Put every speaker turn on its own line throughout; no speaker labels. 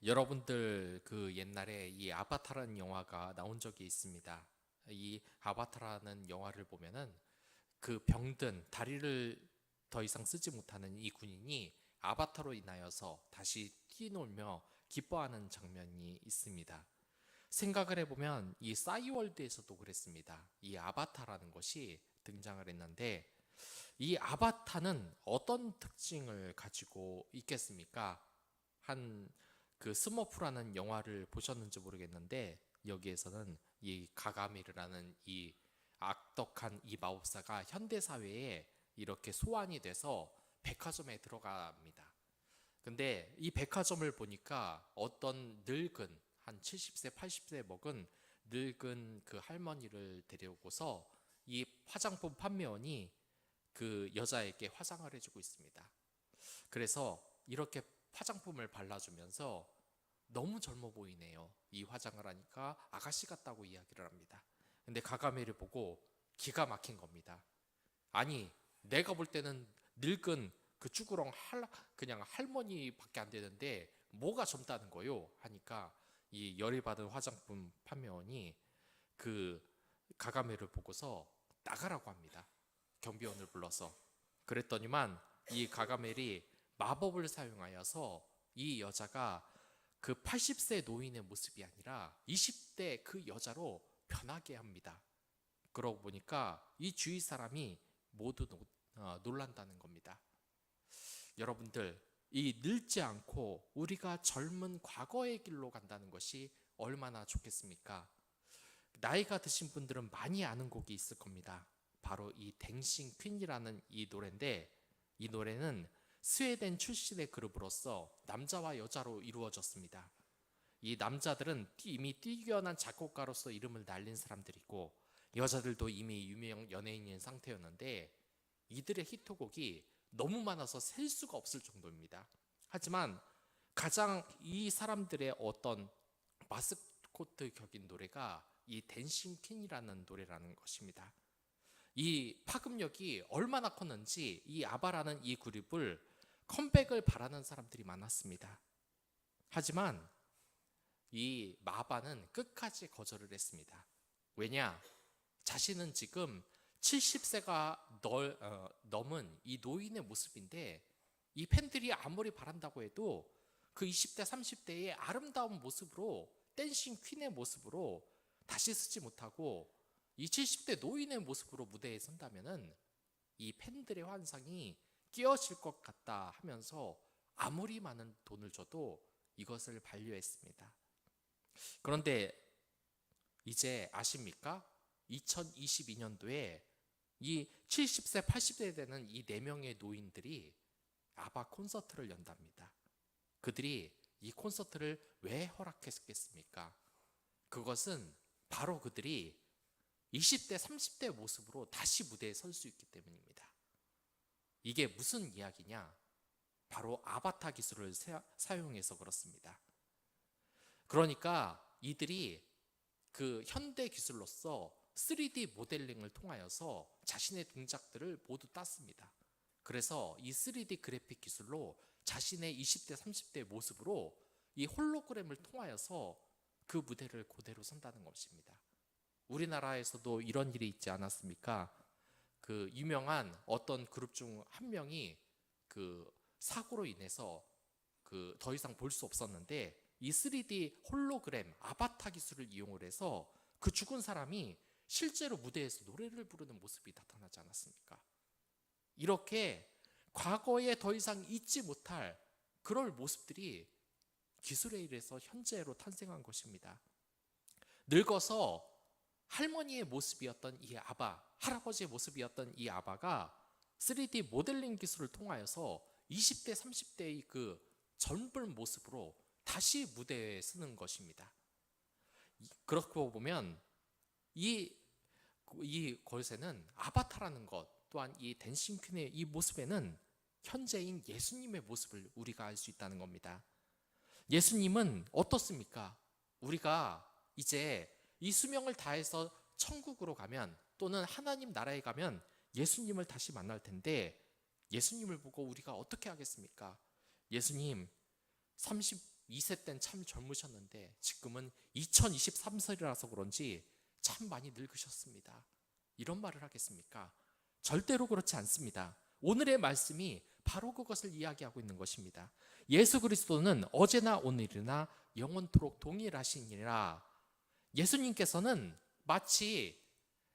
여러분들 그 옛날에 이 아바타라는 영화가 나온 적이 있습니다. 이 아바타라는 영화를 보면은 그 병든 다리를 더 이상 쓰지 못하는 이 군인이 아바타로 인하여서 다시 뛰놀며 기뻐하는 장면이 있습니다. 생각을 해보면 이 싸이월드에서도 그랬습니다. 이 아바타라는 것이 등장을 했는데 이 아바타는 어떤 특징을 가지고 있겠습니까? 한 그 스머프라는 영화를 보셨는지 모르겠는데 여기에서는 이 가가미르라는 이 악덕한 이 마법사가 현대 사회에 이렇게 소환이 돼서 백화점에 들어갑니다. 근데 이 백화점을 보니까 어떤 늙은 한 70세, 80세 먹은 늙은 그 할머니를 데려오고서 이 화장품 판매원이 그 여자에게 화장을 해주고 있습니다. 그래서 이렇게 화장품을 발라주면서 너무 젊어 보이네요. 이 화장을 하니까 아가씨 같다고 이야기를 합니다. 근데 가가미를 보고 기가 막힌 겁니다. 아니, 내가 볼 때는 늙은 그 쭈구렁 그냥 할머니밖에 안 되는데 뭐가 젊다는 거요? 하니까 이 열이 받은 화장품 판매원이 그 가가메를 보고서 나가라고 합니다. 경비원을 불러서. 그랬더니만 이 가가멜이 마법을 사용하여서 이 여자가 그 80세 노인의 모습이 아니라 20대 그 여자로 변하게 합니다. 그러고 보니까 이 주위 사람이 모두 놀란다는 겁니다. 여러분들, 이 늙지 않고 우리가 젊은 과거의 길로 간다는 것이 얼마나 좋겠습니까? 나이가 드신 분들은 많이 아는 곡이 있을 겁니다. 바로 이 댕싱 퀸이라는 이 노래인데 이 노래는 스웨덴 출신의 그룹으로서 남자와 여자로 이루어졌습니다. 이 남자들은 이미 뛰어난 작곡가로서 이름을 날린 사람들이고 여자들도 이미 유명 연예인인 상태였는데 이들의 히트곡이 너무 많아서 셀 수가 없을 정도입니다. 하지만 가장 이 사람들의 어떤 마스코트 격인 노래가 이 댄싱 퀸이라는 노래라는 것입니다. 이 파급력이 얼마나 컸는지 이 아바라는 이 그룹을 컴백을 바라는 사람들이 많았습니다. 하지만 이 마바는 끝까지 거절을 했습니다. 왜냐? 자신은 지금 70세가 넘은 이 노인의 모습인데 이 팬들이 아무리 바란다고 해도 그 20대, 30대의 아름다운 모습으로 댄싱 퀸의 모습으로 다시 쓰지 못하고 이 70대 노인의 모습으로 무대에 선다면은 이 팬들의 환상이 깨어질 것 같다 하면서 아무리 많은 돈을 줘도 이것을 반려했습니다. 그런데 이제 아십니까? 2022년도에 이 70세, 80세 되는 이 4명의 노인들이 아바 콘서트를 연답니다. 그들이 이 콘서트를 왜 허락했겠습니까? 그것은 바로 그들이 20대, 30대 모습으로 다시 무대에 설 수 있기 때문입니다. 이게 무슨 이야기냐? 바로 아바타 기술을 사용해서 그렇습니다. 그러니까 이들이 그 현대 기술로서 3D 모델링을 통하여서 자신의 동작들을 모두 땄습니다. 그래서 이 3D 그래픽 기술로 자신의 20대, 30대 모습으로 이 홀로그램을 통하여서 그 무대를 그대로 선다는 것입니다. 우리나라에서도 이런 일이 있지 않았습니까? 그 유명한 어떤 그룹 중 한 명이 그 사고로 인해서 그 더 이상 볼 수 없었는데 이 3D 홀로그램 아바타 기술을 이용을 해서 그 죽은 사람이 실제로 무대에서 노래를 부르는 모습이 나타나지 않았습니까? 이렇게 과거에 더 이상 잊지 못할 그럴 모습들이 기술에 의해서 현재로 탄생한 것입니다. 늙어서 할머니의 모습이었던 이 아바, 할아버지의 모습이었던 이 아바가 3D 모델링 기술을 통하여서 20대, 30대의 그 젊은 모습으로 다시 무대에 서는 것입니다. 그렇고 보면 이 것에는 아바타라는 것 또한 이 댄싱 퀸의 이 모습에는 현재인 예수님의 모습을 우리가 알 수 있다는 겁니다. 예수님은 어떻습니까? 우리가 이제 이 수명을 다해서 천국으로 가면 또는 하나님 나라에 가면 예수님을 다시 만날 텐데 예수님을 보고 우리가 어떻게 하겠습니까? 예수님 2세 때는 참 젊으셨는데 지금은 2023살이라서 그런지 참 많이 늙으셨습니다. 이런 말을 하겠습니까? 절대로 그렇지 않습니다. 오늘의 말씀이 바로 그것을 이야기하고 있는 것입니다. 예수 그리스도는 어제나 오늘이나 영원토록 동일하시니라. 예수님께서는 마치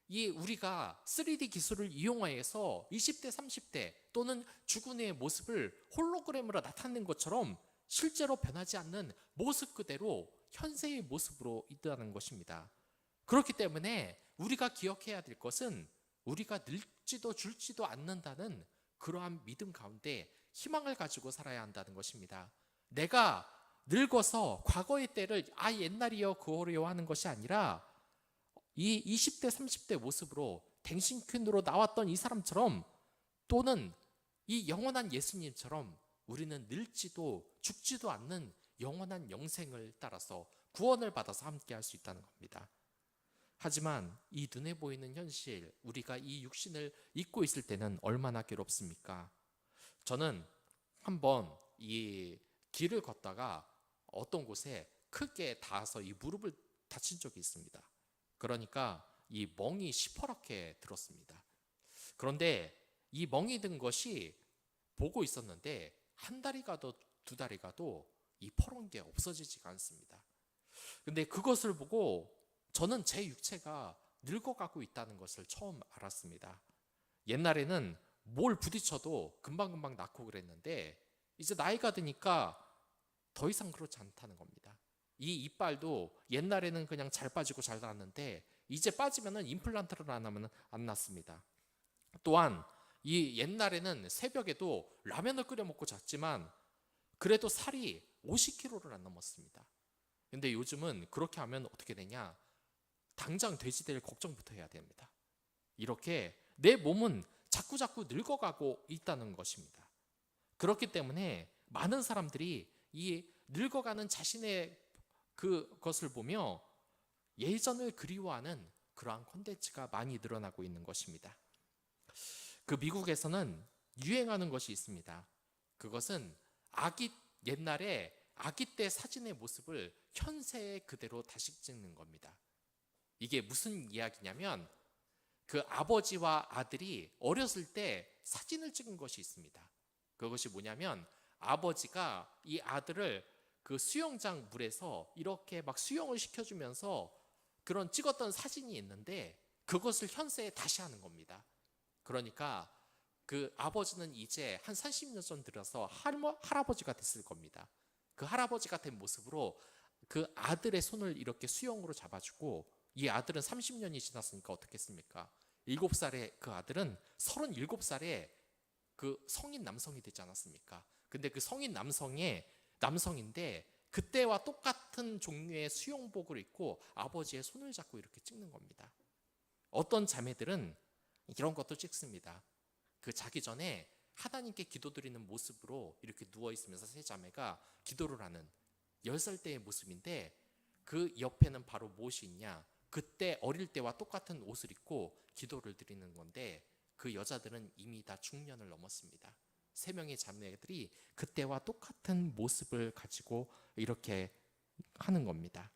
이 우리가 3D 기술을 이용하여서 20대, 30대 또는 죽은 후의 모습을 홀로그램으로 나타낸 것처럼 실제로 변하지 않는 모습 그대로 현세의 모습으로 있다는 것입니다. 그렇기 때문에 우리가 기억해야 될 것은 우리가 늙지도 줄지도 않는다는 그러한 믿음 가운데 희망을 가지고 살아야 한다는 것입니다. 내가 늙어서 과거의 때를 옛날이여 그어려 하는 것이 아니라 이 20대 30대 모습으로 댕신퀸으로 나왔던 이 사람처럼 또는 이 영원한 예수님처럼 우리는 늙지도 죽지도 않는 영원한 영생을 따라서 구원을 받아서 함께 할 수 있다는 겁니다. 하지만 이 눈에 보이는 현실, 우리가 이 육신을 입고 있을 때는 얼마나 괴롭습니까? 저는 한번 이 길을 걷다가 어떤 곳에 크게 닿아서 이 무릎을 다친 적이 있습니다. 그러니까 이 멍이 시퍼렇게 들었습니다. 그런데 이 멍이 든 것이 보고 있었는데 한 달이 가도 두 달이 가도 이 퍼런 게 없어지지가 않습니다. 근데 그것을 보고 저는 제 육체가 늙어가고 있다는 것을 처음 알았습니다. 옛날에는 뭘 부딪혀도 금방금방 낫고 그랬는데 이제 나이가 드니까 더 이상 그렇지 않다는 겁니다. 이 이빨도 옛날에는 그냥 잘 빠지고 잘 났는데 이제 빠지면은 임플란트를 안 하면 안 났습니다. 또한 이 옛날에는 새벽에도 라면을 끓여 먹고 잤지만 그래도 살이 50kg를 안 넘었습니다. 근데 요즘은 그렇게 하면 어떻게 되냐? 당장 돼지 될 걱정부터 해야 됩니다. 이렇게 내 몸은 자꾸자꾸 늙어가고 있다는 것입니다. 그렇기 때문에 많은 사람들이 이 늙어가는 자신의 그것을 보며 예전을 그리워하는 그러한 콘텐츠가 많이 늘어나고 있는 것입니다. 그 미국에서는 유행하는 것이 있습니다. 그것은 옛날에 아기 때 사진의 모습을 현세에 그대로 다시 찍는 겁니다. 이게 무슨 이야기냐면 그 아버지와 아들이 어렸을 때 사진을 찍은 것이 있습니다. 그것이 뭐냐면 아버지가 이 아들을 그 수영장 물에서 이렇게 막 수영을 시켜주면서 그런 찍었던 사진이 있는데 그것을 현세에 다시 하는 겁니다. 그러니까 그 아버지는 이제 한 30년 전 들어서 할아버지가 됐을 겁니다. 그 할아버지가 된 모습으로 그 아들의 손을 이렇게 수영으로 잡아주고 이 아들은 30년이 지났으니까 어떻겠습니까? 7살의 그 아들은 37살에 그 성인 남성이 되지 않았습니까? 근데 그 성인 남성인데 그때와 똑같은 종류의 수영복을 입고 아버지의 손을 잡고 이렇게 찍는 겁니다. 어떤 자매들은 이런 것도 찍습니다. 그 자기 전에 하나님께 기도드리는 모습으로 이렇게 누워있으면서 세 자매가 기도를 하는 10살 때의 모습인데 그 옆에는 바로 무엇이 있냐? 그때 어릴 때와 똑같은 옷을 입고 기도를 드리는 건데 그 여자들은 이미 다 중년을 넘었습니다. 3명의 자매들이 그때와 똑같은 모습을 가지고 이렇게 하는 겁니다.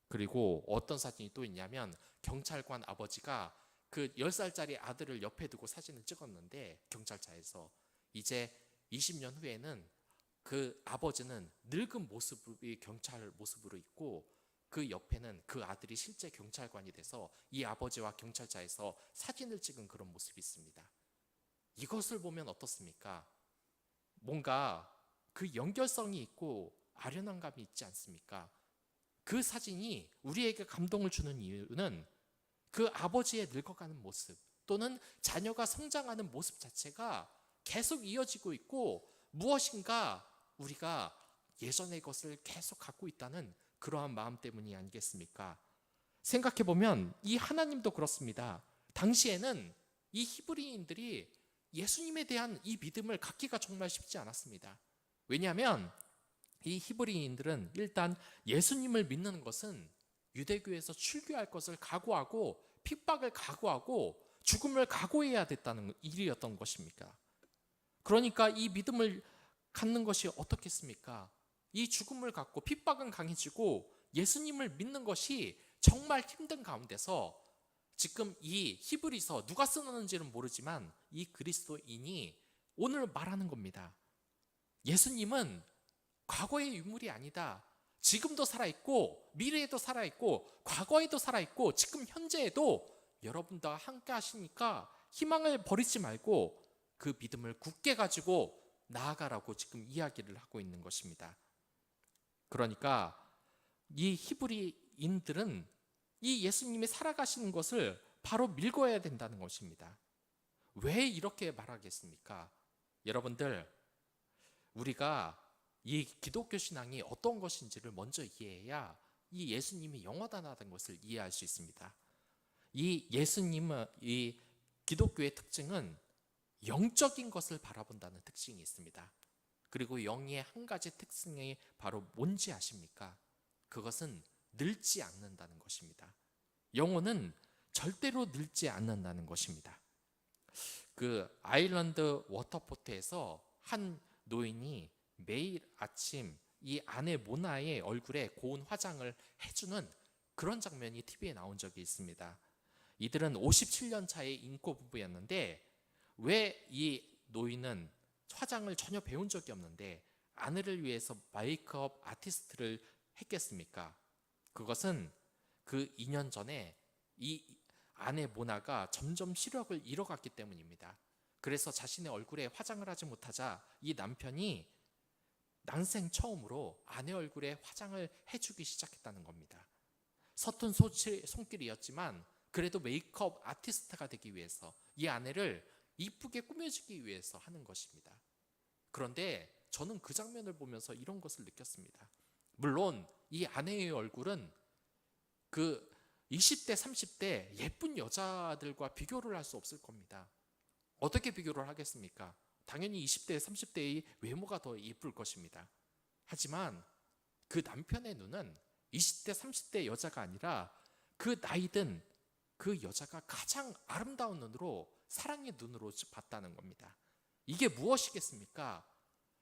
그리고 어떤 사진이 또 있냐면 경찰관 아버지가 그 10살짜리 아들을 옆에 두고 사진을 찍었는데 경찰차에서 이제 20년 후에는 그 아버지는 늙은 모습이 경찰 모습으로 있고 그 옆에는 그 아들이 실제 경찰관이 돼서 이 아버지와 경찰차에서 사진을 찍은 그런 모습이 있습니다. 이것을 보면 어떻습니까? 뭔가 그 연결성이 있고 아련한 감이 있지 않습니까? 그 사진이 우리에게 감동을 주는 이유는 그 아버지의 늙어가는 모습 또는 자녀가 성장하는 모습 자체가 계속 이어지고 있고 무엇인가 우리가 예전의 것을 계속 갖고 있다는 그러한 마음 때문이 아니겠습니까? 생각해보면 이 하나님도 그렇습니다. 당시에는 이 히브리인들이 예수님에 대한 이 믿음을 갖기가 정말 쉽지 않았습니다. 왜냐하면 이 히브리인들은 일단 예수님을 믿는 것은 유대교에서 출교할 것을 각오하고 핍박을 각오하고 죽음을 각오해야 됐다는 일이었던 것입니까? 그러니까 이 믿음을 갖는 것이 어떻겠습니까? 이 죽음을 갖고 핍박은 강해지고 예수님을 믿는 것이 정말 힘든 가운데서 지금 이 히브리서 누가 쓰는지는 모르지만 이 그리스도인이 오늘 말하는 겁니다. 예수님은 과거의 유물이 아니다. 지금도 살아있고 미래에도 살아있고 과거에도 살아있고 지금 현재에도 여러분과 함께 하시니까 희망을 버리지 말고 그 믿음을 굳게 가지고 나아가라고 지금 이야기를 하고 있는 것입니다. 그러니까 이 히브리인들은 이 예수님이 살아가시는 것을 바로 밀고야 된다는 것입니다. 왜 이렇게 말하겠습니까? 여러분들, 우리가 이 기독교 신앙이 어떤 것인지를 먼저 이해해야 이 예수님이 영원하다는 것을 이해할 수 있습니다. 이 예수님은, 이 기독교의 특징은 영적인 것을 바라본다는 특징이 있습니다. 그리고 영의 한 가지 특징이 바로 뭔지 아십니까? 그것은 늙지 않는다는 것입니다. 영혼은 절대로 늙지 않는다는 것입니다. 그 아일랜드 워터포트에서 한 노인이 매일 아침 이 아내 모나의 얼굴에 고운 화장을 해주는 그런 장면이 TV에 나온 적이 있습니다. 이들은 57년 차의 인고 부부였는데 왜 이 노인은 화장을 전혀 배운 적이 없는데 아내를 위해서 메이크업 아티스트를 했겠습니까? 그것은 그 2년 전에 이 아내 모나가 점점 시력을 잃어갔기 때문입니다. 그래서 자신의 얼굴에 화장을 하지 못하자 이 남편이 난생 처음으로 아내 얼굴에 화장을 해주기 시작했다는 겁니다. 서툰 손길이었지만 그래도 메이크업 아티스트가 되기 위해서 이 아내를 이쁘게 꾸며주기 위해서 하는 것입니다. 그런데 저는 그 장면을 보면서 이런 것을 느꼈습니다. 물론 이 아내의 얼굴은 그 20대, 30대 예쁜 여자들과 비교를 할 수 없을 겁니다. 어떻게 비교를 하겠습니까? 당연히 20대, 30대의 외모가 더 예쁠 것입니다. 하지만 그 남편의 눈은 20대, 30대 여자가 아니라 그 나이든 그 여자가 가장 아름다운 눈으로 사랑의 눈으로 봤다는 겁니다. 이게 무엇이겠습니까?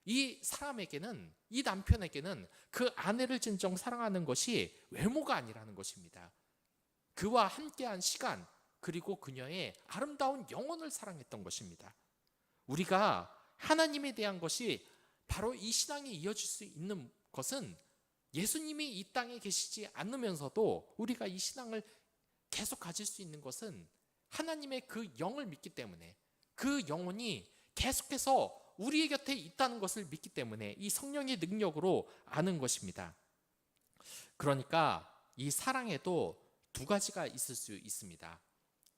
이 사람에게는, 이 남편에게는 그 아내를 진정 사랑하는 것이 외모가 아니라는 것입니다. 그와 함께한 시간, 그리고 그녀의 아름다운 영혼을 사랑했던 것입니다. 우리가 하나님에 대한 것이 바로 이 신앙이 이어질 수 있는 것은 예수님이 이 땅에 계시지 않으면서도 우리가 이 신앙을 계속 가질 수 있는 것은 하나님의 그 영을 믿기 때문에, 그 영혼이 계속해서 우리의 곁에 있다는 것을 믿기 때문에 이 성령의 능력으로 아는 것입니다. 그러니까 이 사랑에도 두 가지가 있을 수 있습니다.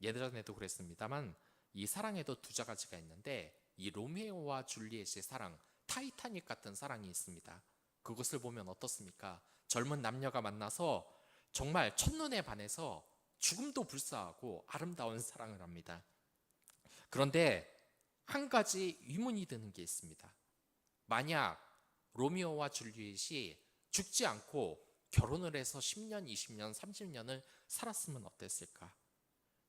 예전에도 그랬습니다만 이 사랑에도 두 가지가 있는데 이 로미오와 줄리엣의 사랑, 타이타닉 같은 사랑이 있습니다. 그것을 보면 어떻습니까? 젊은 남녀가 만나서 정말 첫눈에 반해서 죽음도 불사하고 아름다운 사랑을 합니다. 그런데 한 가지 의문이 드는 게 있습니다. 만약 로미오와 줄리엣이 죽지 않고 결혼을 해서 10년, 20년, 30년을 살았으면 어땠을까?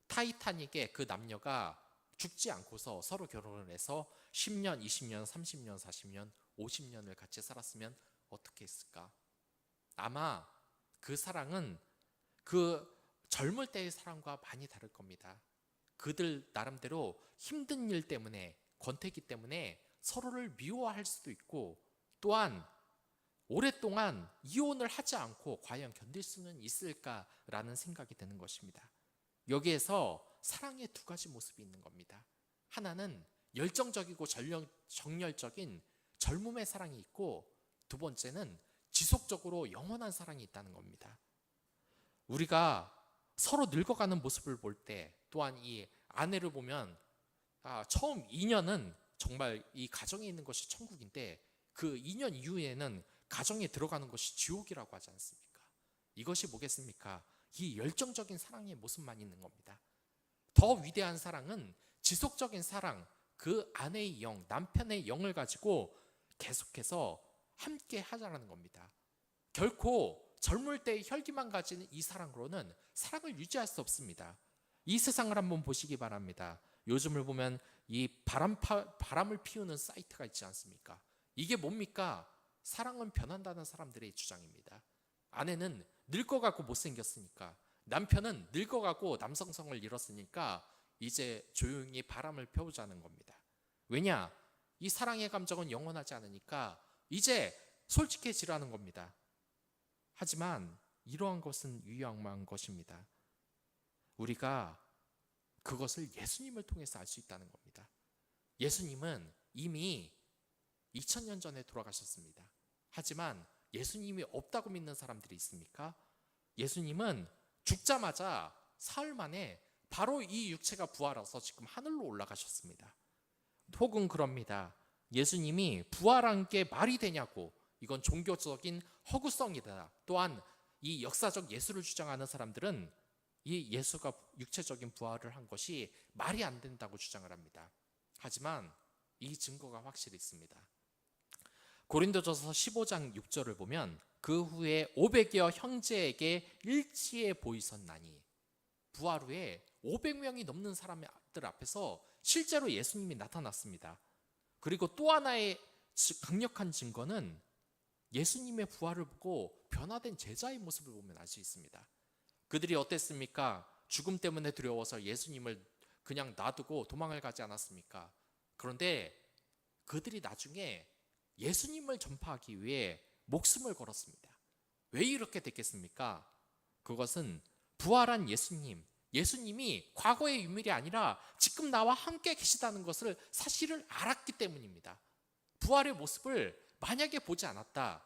타이타닉의 그 남녀가 죽지 않고서 서로 결혼을 해서 10년, 20년, 30년, 40년, 50년을 같이 살았으면 어떻게 했을까? 아마 그 사랑은 그 젊을 때의 사랑과 많이 다를 겁니다. 그들 나름대로 힘든 일 때문에, 권태기 때문에 서로를 미워할 수도 있고, 또한 오랫동안 이혼을 하지 않고 과연 견딜 수는 있을까라는 생각이 드는 것입니다. 여기에서 사랑의 두 가지 모습이 있는 겁니다. 하나는 열정적이고 정열적인 젊음의 사랑이 있고, 두 번째는 지속적으로 영원한 사랑이 있다는 겁니다. 우리가 서로 늙어가는 모습을 볼 때, 또한 이 아내를 보면 처음 2년은 정말 이 가정에 있는 것이 천국인데 그 2년 이후에는 가정에 들어가는 것이 지옥이라고 하지 않습니까? 이것이 뭐겠습니까? 이 열정적인 사랑의 모습만 있는 겁니다. 더 위대한 사랑은 지속적인 사랑, 그 아내의 영, 남편의 영을 가지고 계속해서 함께 하자라는 겁니다. 결코 젊을 때의 혈기만 가진 이 사랑으로는 사랑을 유지할 수 없습니다. 이 세상을 한번 보시기 바랍니다. 요즘을 보면 이 바람을 피우는 사이트가 있지 않습니까? 이게 뭡니까? 사랑은 변한다는 사람들의 주장입니다. 아내는 늙어가고 못생겼으니까, 남편은 늙어가고 남성성을 잃었으니까 이제 조용히 바람을 펴보자는 겁니다. 왜냐? 이 사랑의 감정은 영원하지 않으니까 이제 솔직해지라는 겁니다. 하지만 이러한 것은 유용한 것입니다. 우리가 그것을 예수님을 통해서 알 수 있다는 겁니다. 예수님은 이미 2000년 전에 돌아가셨습니다. 하지만 예수님이 없다고 믿는 사람들이 있습니까? 예수님은 죽자마자 사흘 만에 바로 이 육체가 부활해서 지금 하늘로 올라가셨습니다. 혹은 그럽니다. 예수님이 부활한 게 말이 되냐고, 이건 종교적인 허구성이다. 또한 이 역사적 예수를 주장하는 사람들은 이 예수가 육체적인 부활을 한 것이 말이 안 된다고 주장을 합니다. 하지만 이 증거가 확실히 있습니다. 고린도전서 15장 6절을 보면 그 후에 500여 형제에게 일치에 보이셨나니, 부활 후에 500명이 넘는 사람들 앞에서 실제로 예수님이 나타났습니다. 그리고 또 하나의 강력한 증거는 예수님의 부활을 보고 변화된 제자의 모습을 보면 알 수 있습니다. 그들이 어땠습니까? 죽음 때문에 두려워서 예수님을 그냥 놔두고 도망을 가지 않았습니까? 그런데 그들이 나중에 예수님을 전파하기 위해 목숨을 걸었습니다. 왜 이렇게 됐겠습니까? 그것은 부활한 예수님이 과거의 유물이 아니라 지금 나와 함께 계시다는 것을 사실을 알았기 때문입니다. 부활의 모습을 만약에 보지 않았다,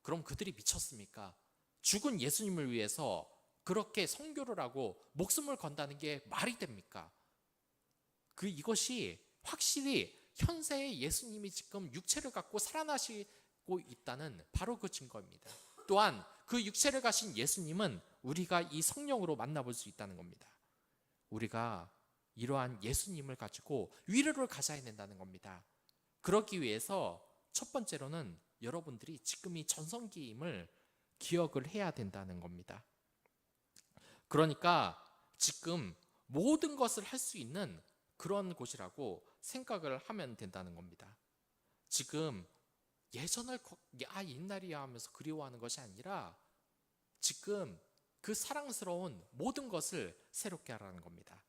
그럼 그들이 미쳤습니까? 죽은 예수님을 위해서 그렇게 선교를 하고 목숨을 건다는 게 말이 됩니까? 이것이 확실히 현세의 예수님이 지금 육체를 갖고 살아나시고 있다는 바로 그 증거입니다. 또한 그 육체를 가신 예수님은 우리가 이 성령으로 만나볼 수 있다는 겁니다. 우리가 이러한 예수님을 가지고 위로를 가져야 된다는 겁니다. 그러기 위해서 첫 번째로는 여러분들이 지금 이 전성기임을 기억을 해야 된다는 겁니다. 그러니까 지금 모든 것을 할 수 있는 그런 곳이라고 생각을 하면 된다는 겁니다. 지금 예전을 옛날이야 하면서 그리워하는 것이 아니라 지금 그 사랑스러운 모든 것을 새롭게 하라는 겁니다.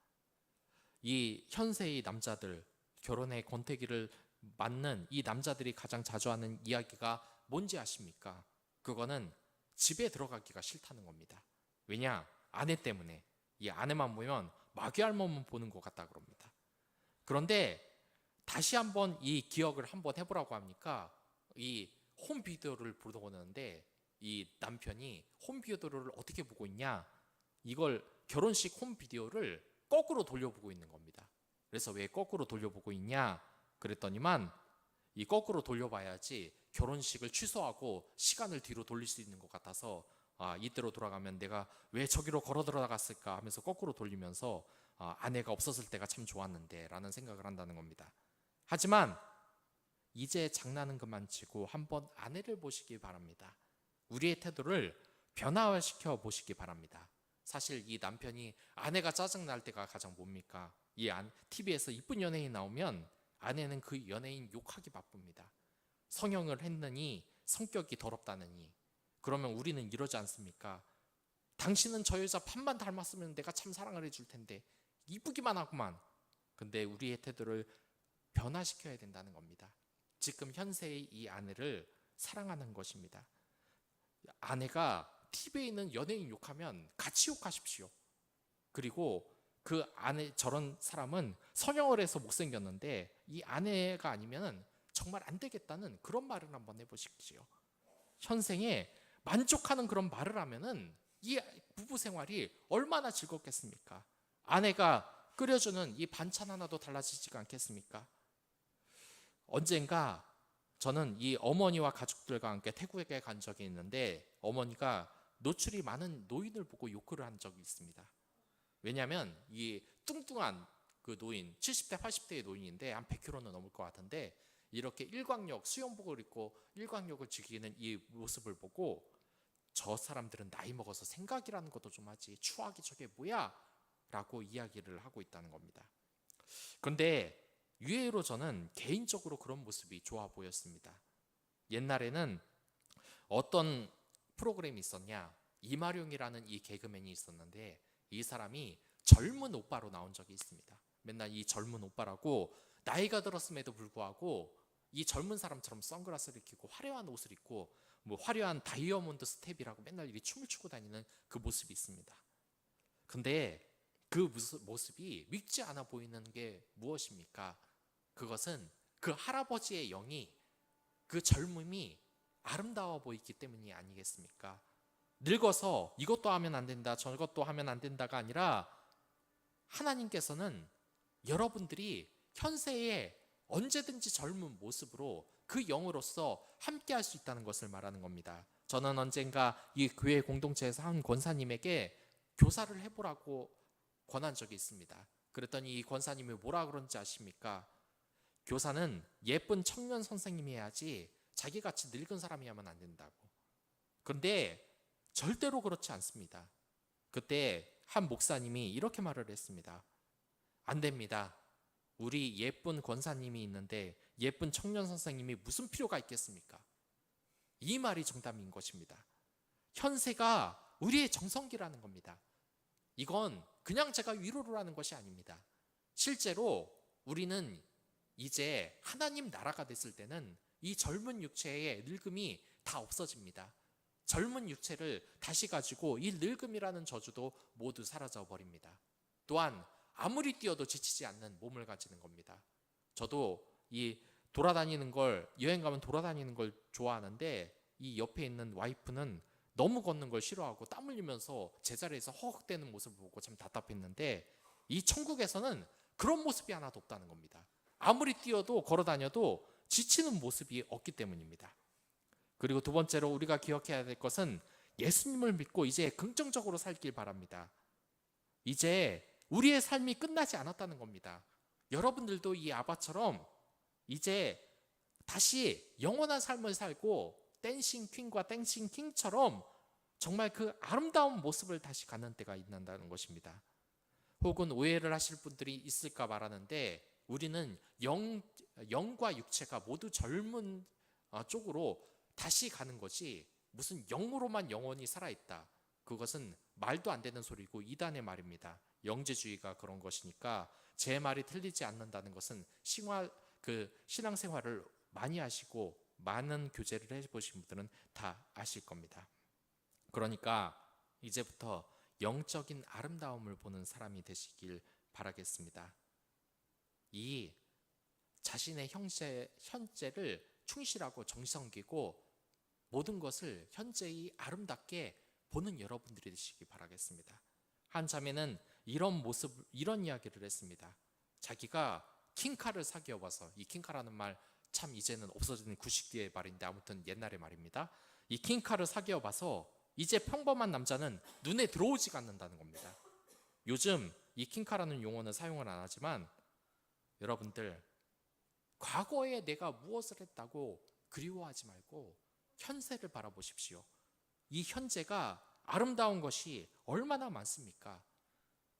이 현세의 남자들, 결혼의 권태기를 맞는 이 남자들이 가장 자주 하는 이야기가 뭔지 아십니까? 그거는 집에 들어가기가 싫다는 겁니다. 왜냐? 아내 때문에. 이 아내만 보면 마귀알몸만 보는 것 같다 그럽니다. 그런데 다시 한번 이 기억을 한번 해보라고 하니까 이 홈비디오를 보는데 이 남편이 홈비디오를 어떻게 보고 있냐, 이걸 결혼식 홈비디오를 거꾸로 돌려보고 있는 겁니다. 그래서 왜 거꾸로 돌려보고 있냐 그랬더니만, 이 거꾸로 돌려봐야지 결혼식을 취소하고 시간을 뒤로 돌릴 수 있는 것 같아서 이때로 돌아가면 내가 왜 저기로 걸어 들어갔을까 하면서 거꾸로 돌리면서 아내가 없었을 때가 참 좋았는데 라는 생각을 한다는 겁니다. 하지만 이제 장난은 그만 치고 한번 아내를 보시기 바랍니다. 우리의 태도를 변화시켜 보시기 바랍니다. 사실 이 남편이 아내가 짜증날 때가 가장 뭡니까? TV에서 이쁜 연예인 나오면 아내는 그 연예인 욕하기 바쁩니다. 성형을 했느니, 성격이 더럽다느니. 그러면 우리는 이러지 않습니까? 당신은 저 여자 판만 닮았으면 내가 참 사랑을 해줄 텐데 이쁘기만 하구만. 근데 우리의 태도를 변화시켜야 된다는 겁니다. 지금 현세의 이 아내를 사랑하는 것입니다. 아내가 TV에 있는 연예인 욕하면 같이 욕하십시오. 그리고 그 아내, 저런 사람은 성형을 해서 못생겼는데 이 아내가 아니면 정말 안 되겠다는 그런 말을 한번 해보십시오. 현생에 만족하는 그런 말을 하면은 이 부부 생활이 얼마나 즐겁겠습니까? 아내가 끓여주는 이 반찬 하나도 달라지지가 않겠습니까? 언젠가 저는 이 어머니와 가족들과 함께 태국에 간 적이 있는데, 어머니가 노출이 많은 노인을 보고 욕을 한 적이 있습니다. 왜냐하면 이 뚱뚱한 그 노인, 70대 80대의 노인인데 한 100kg는 넘을 것 같은데, 이렇게 일광욕, 수영복을 입고 일광욕을 즐기는 이 모습을 보고 저 사람들은 나이 먹어서 생각이라는 것도 좀 하지, 추하기 저게 뭐야? 라고 이야기를 하고 있다는 겁니다. 그런데 의외로 저는 개인적으로 그런 모습이 좋아 보였습니다. 옛날에는 어떤 프로그램이 있었냐? 이마룡이라는 이 개그맨이 있었는데 이 사람이 젊은 오빠로 나온 적이 있습니다. 맨날 이 젊은 오빠라고 나이가 들었음에도 불구하고 이 젊은 사람처럼 선글라스를 끼고 화려한 옷을 입고 뭐 화려한 다이아몬드 스텝이라고 맨날 이렇게 춤을 추고 다니는 그 모습이 있습니다. 근데 그 모습이 믿지 않아 보이는 게 무엇입니까? 그것은 그 할아버지의 영이, 그 젊음이 아름다워 보이기 때문이 아니겠습니까? 늙어서 이것도 하면 안 된다, 저것도 하면 안 된다가 아니라 하나님께서는 여러분들이 현세에 언제든지 젊은 모습으로 그 영으로서 함께 할 수 있다는 것을 말하는 겁니다. 저는 언젠가 이 교회 공동체에서 한 권사님에게 교사를 해보라고 권한 적이 있습니다. 그랬더니 이 권사님이 뭐라 그런지 아십니까? 교사는 예쁜 청년 선생님이 해야지 자기같이 늙은 사람이 하면 안 된다고. 그런데 절대로 그렇지 않습니다. 그때 한 목사님이 이렇게 말을 했습니다. 안 됩니다. 우리 예쁜 권사님이 있는데 예쁜 청년 선생님이 무슨 필요가 있겠습니까? 이 말이 정답인 것입니다. 현세가 우리의 정성기라는 겁니다. 이건 그냥 제가 위로를 하는 것이 아닙니다. 실제로 우리는 이제 하나님 나라가 됐을 때는 이 젊은 육체의 늙음이 다 없어집니다. 젊은 육체를 다시 가지고 이 늙음이라는 저주도 모두 사라져 버립니다. 또한 아무리 뛰어도 지치지 않는 몸을 가지는 겁니다. 저도 이 돌아다니는 걸, 여행 가면 돌아다니는 걸 좋아하는데 이 옆에 있는 와이프는 너무 걷는 걸 싫어하고 땀 흘리면서 제자리에서 허헉대는 모습을 보고 참 답답했는데 이 천국에서는 그런 모습이 하나도 없다는 겁니다. 아무리 뛰어도 걸어 다녀도 지치는 모습이 없기 때문입니다. 그리고 두 번째로 우리가 기억해야 될 것은 예수님을 믿고 이제 긍정적으로 살길 바랍니다. 이제 우리의 삶이 끝나지 않았다는 겁니다. 여러분들도 이 아바처럼 이제 다시 영원한 삶을 살고 댄싱 퀸과 댄싱 킹처럼 정말 그 아름다운 모습을 다시 갖는 때가 있는다는 것입니다. 혹은 오해를 하실 분들이 있을까 말하는데 우리는 영과 육체가 모두 젊은 쪽으로 다시 가는 것이 무슨 영으로만 영원히 살아있다. 그것은 말도 안 되는 소리고 이단의 말입니다. 영재주의가 그런 것이니까 제 말이 틀리지 않는다는 것은 신앙생활을 많이 하시고 많은 교제를 해보신 분들은 다 아실 겁니다. 그러니까 이제부터 영적인 아름다움을 보는 사람이 되시길 바라겠습니다. 이 자신의 현재를 충실하고 정성기고 모든 것을 현재의 아름답게 보는 여러분들이 되시기 바라겠습니다. 한 자매는 이런 이야기를 했습니다. 자기가 킹카를 사귀어봐서, 이 킹카라는 말 참 이제는 없어진 구식의 말인데 아무튼 옛날의 말입니다. 이 킹카를 사귀어봐서 이제 평범한 남자는 눈에 들어오지가 않는다는 겁니다. 요즘 이 킹카라는 용어는 사용을 안 하지만 여러분들 과거에 내가 무엇을 했다고 그리워하지 말고 현세를 바라보십시오. 이 현재가 아름다운 것이 얼마나 많습니까?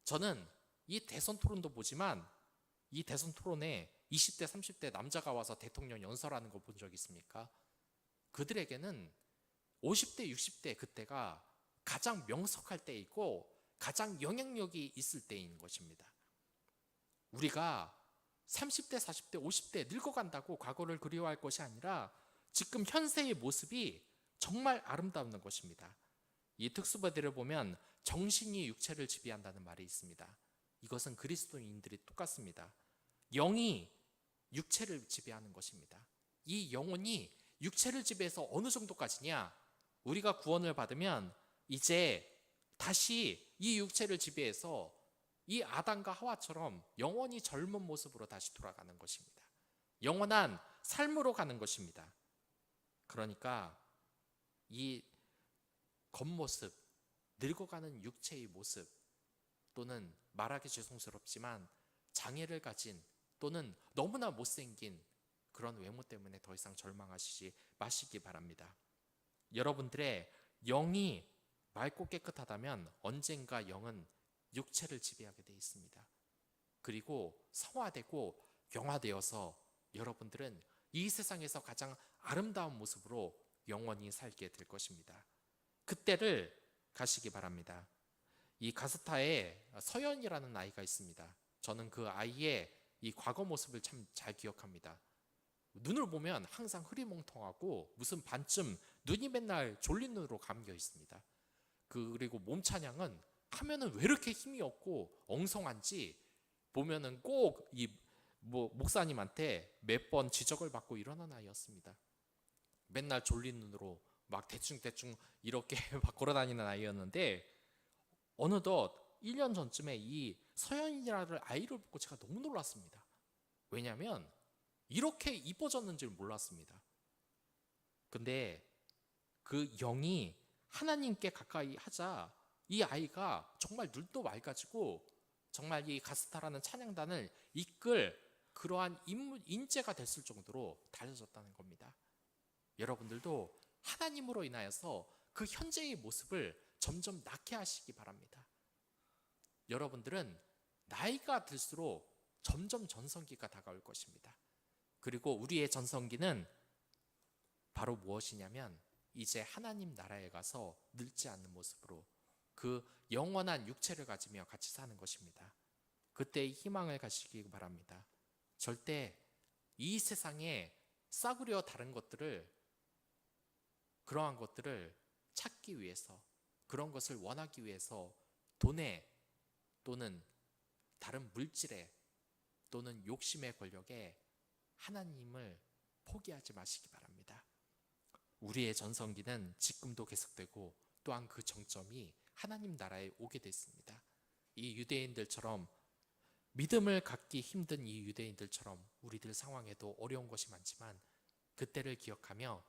저는 이 대선 토론도 보지만 이 대선 토론에 20대, 30대 남자가 와서 대통령 연설하는 거 본 적 있습니까? 그들에게는 50대, 60대 그때가 가장 명석할 때이고 가장 영향력이 있을 때인 것입니다. 우리가 30대, 40대, 50대 늙어간다고 과거를 그리워할 것이 아니라 지금 현세의 모습이 정말 아름다운 것입니다. 이 특수부들을 보면 정신이 육체를 지배한다는 말이 있습니다. 이것은 그리스도인들이 똑같습니다. 영이 육체를 지배하는 것입니다. 이 영혼이 육체를 지배해서 어느 정도까지냐? 우리가 구원을 받으면 이제 다시 이 육체를 지배해서 이 아담과 하와처럼 영원히 젊은 모습으로 다시 돌아가는 것입니다. 영원한 삶으로 가는 것입니다. 그러니까 이 겉모습, 늙어가는 육체의 모습 또는 말하기 죄송스럽지만 장애를 가진 또는 너무나 못생긴 그런 외모 때문에 더 이상 절망하시지 마시기 바랍니다. 여러분들의 영이 맑고 깨끗하다면 언젠가 영은 육체를 지배하게 되어 있습니다. 그리고 성화되고 영화되어서 여러분들은 이 세상에서 가장 아름다운 모습으로 영원히 살게 될 것입니다. 그때를 가시기 바랍니다. 이 가스타에 서연이라는 아이가 있습니다. 저는 그 아이의 이 과거 모습을 참 잘 기억합니다. 눈을 보면 항상 흐리멍텅하고 무슨 반쯤 눈이 맨날 졸린 눈으로 감겨 있습니다. 그리고 몸 찬양은 하면은 왜 이렇게 힘이 없고 엉성한지 보면은 꼭 이 목사님한테 몇 번 지적을 받고 이러는 아이였습니다. 맨날 졸린 눈으로 막 대충 이렇게 막 걸어다니는 아이였는데 어느덧 1년 전쯤에 이 서연이라는 아이를 보고 제가 너무 놀랐습니다. 왜냐하면 이렇게 이뻐졌는 줄 몰랐습니다. 근데 그 영이 하나님께 가까이 하자 이 아이가 정말 눈도 맑아지고 정말 이 가스타라는 찬양단을 이끌 그러한 인재가 됐을 정도로 달라졌다는 겁니다. 여러분들도 하나님으로 인하여서 그 현재의 모습을 점점 낳게 하시기 바랍니다. 여러분들은 나이가 들수록 점점 전성기가 다가올 것입니다. 그리고 우리의 전성기는 바로 무엇이냐면 이제 하나님 나라에 가서 늙지 않는 모습으로 그 영원한 육체를 가지며 같이 사는 것입니다. 그때의 희망을 가지시기 바랍니다. 절대 이 세상에 싸구려 다른 것들을 그러한 것들을 찾기 위해서 그런 것을 원하기 위해서 돈에 또는 다른 물질에 또는 욕심의 권력에 하나님을 포기하지 마시기 바랍니다. 우리의 전성기는 지금도 계속되고 또한 그 정점이 하나님 나라에 오게 됐습니다. 이 유대인들처럼 믿음을 갖기 힘든 이 유대인들처럼 우리들 상황에도 어려운 것이 많지만 그때를 기억하며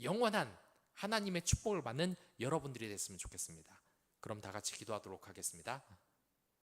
영원한 하나님의 축복을 받는 여러분들이 됐으면 좋겠습니다. 그럼 다 같이 기도하도록 하겠습니다.